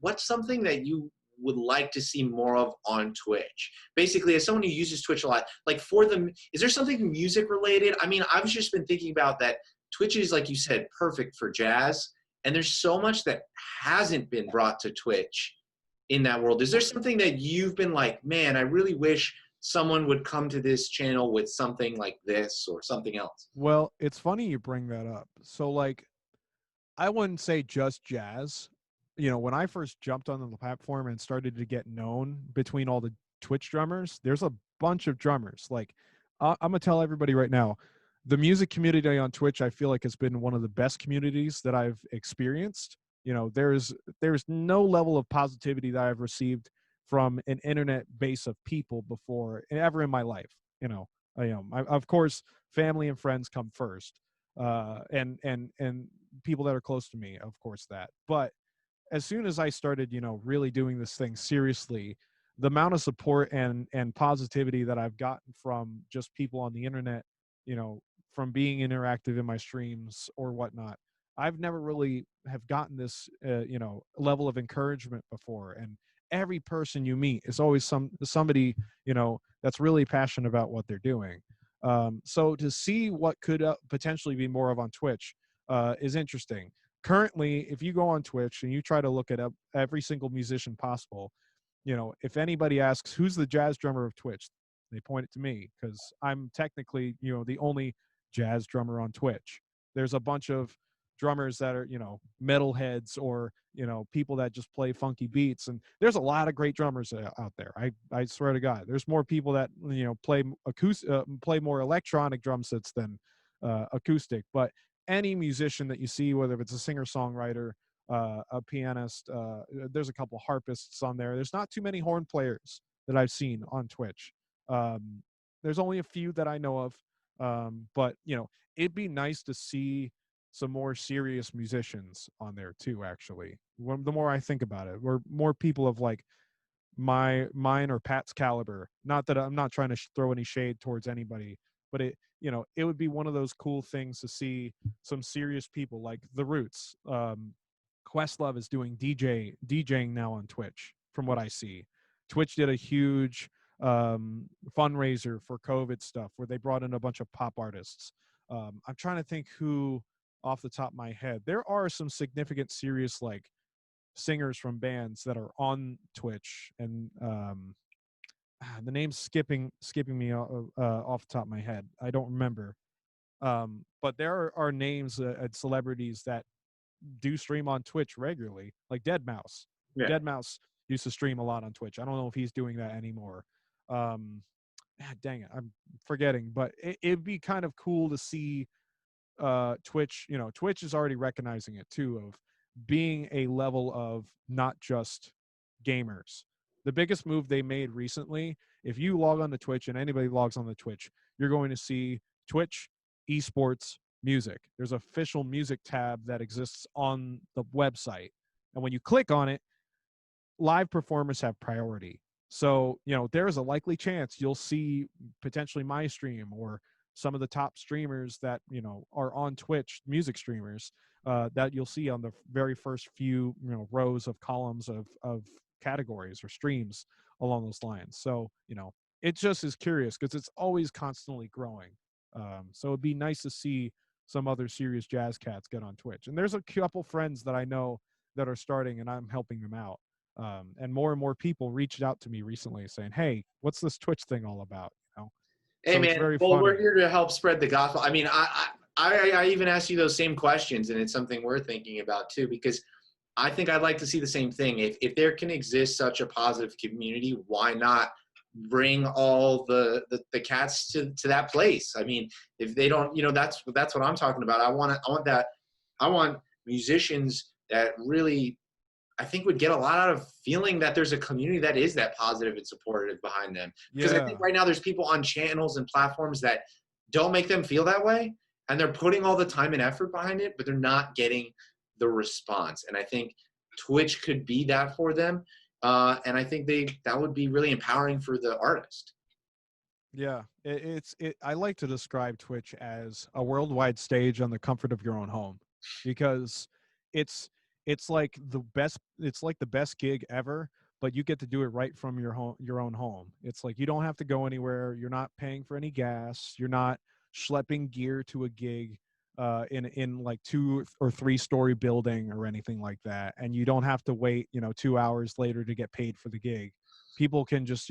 what's something that you would like to see more of on Twitch? Basically, as someone who uses Twitch a lot, like for them, is there something music related? I mean, I've just been thinking about that. Twitch is, like you said, perfect for jazz, and there's so much that hasn't been brought to Twitch in that world. Is there something that you've been like, man, I really wish someone would come to this channel with something like this or something else? Well, it's funny you bring that up. So, like, I wouldn't say just jazz. You know, when I first jumped on the platform and started to get known between all the Twitch drummers, there's a bunch of drummers. Like, I'm gonna tell everybody right now, the music community on Twitch, I feel like has been one of the best communities that I've experienced. You know, there's no level of positivity that I've received from an internet base of people before ever in my life. You know, of course, family and friends come first, and people that are close to me, of course, that. But as soon as I started, you know, really doing this thing seriously, the amount of support and positivity that I've gotten from just people on the internet, you know, from being interactive in my streams or whatnot, I've never really have gotten this, you know, level of encouragement before. And every person you meet is always somebody, you know, that's really passionate about what they're doing. So to see what could potentially be more of on Twitch is interesting. Currently, if you go on Twitch and you try to look at every single musician possible, you know, if anybody asks who's the jazz drummer of Twitch, they point it to me because I'm technically, you know, the only jazz drummer on Twitch. There's a bunch of drummers that are, you know, metalheads or, you know, people that just play funky beats, and there's a lot of great drummers out there. I swear to God, there's more people that, you know, play acoustic, play more electronic drum sets than acoustic. But any musician that you see, whether it's a singer songwriter, a pianist, there's a couple harpists on there. There's not too many horn players that I've seen on Twitch. Um, there's only a few that I know of, but you know, it'd be nice to see some more serious musicians on there too. Actually, the more I think about it, or more people of like mine or Pat's caliber. Not that I'm not trying to throw any shade towards anybody, but it, you know, it would be one of those cool things to see some serious people like the Roots. Questlove is doing DJing now on Twitch. From what I see, Twitch did a huge fundraiser for COVID stuff where they brought in a bunch of pop artists. I'm trying to think who off the top of my head. There are some significant, serious like singers from bands that are on Twitch, and the name's skipping me off the top of my head. I don't remember. But there are names and celebrities that do stream on Twitch regularly, like Dead Mouse. Yeah. Dead Mouse used to stream a lot on Twitch. I don't know if he's doing that anymore. Um, dang it, I'm forgetting. But it'd be kind of cool to see Twitch. You know, Twitch is already recognizing it too, of being a level of not just gamers. The biggest move they made recently, if you log on to Twitch and anybody logs on to Twitch, you're going to see Twitch esports music. There's an official music tab that exists on the website. And when you click on it, live performers have priority. So, you know, there's a likely chance you'll see potentially my stream or some of the top streamers that, you know, are on Twitch, music streamers, that you'll see on the very first few, you know, rows of columns of categories or streams along those lines. So, you know, it just is curious because it's always constantly growing. So it'd be nice to see some other serious jazz cats get on Twitch. And there's a couple friends that I know that are starting and I'm helping them out. And more people reached out to me recently saying, "Hey, what's this Twitch thing all about?" You know, Hey so it's man, very well, we're funny. here to help spread the gospel. I mean, I even asked you those same questions, and it's something we're thinking about too, because I think I'd like to see the same thing. If there can exist such a positive community, why not bring all the cats to that place? I mean, if they don't, you know, that's what I'm talking about. I want musicians that really, I think, would get a lot out of feeling that there's a community that is that positive and supportive behind them. Because I think Yeah, right now there's people on channels and platforms that don't make them feel that way, and they're putting all the time and effort behind it, but they're not getting the response. And I think Twitch could be that for them. And I think that would be really empowering for the artist. yeah. I like to describe Twitch as a worldwide stage on the comfort of your own home, because it's it's like the best gig ever, but you get to do it right from your own home. It's like you don't have to go anywhere, you're not paying for any gas, you're not schlepping gear to a gig in like 2 or 3 story building or anything like that, and you don't have to wait 2 hours later to get paid for the gig. People can just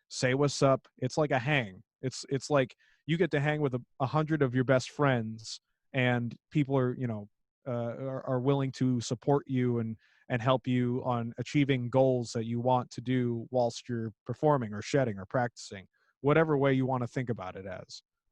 say what's up. It's like a hang. It's like you get to hang with 100 of your best friends, and people are willing to support you and help you on achieving goals that you want to do whilst you're performing or shedding or practicing, whatever way you want to think about it as.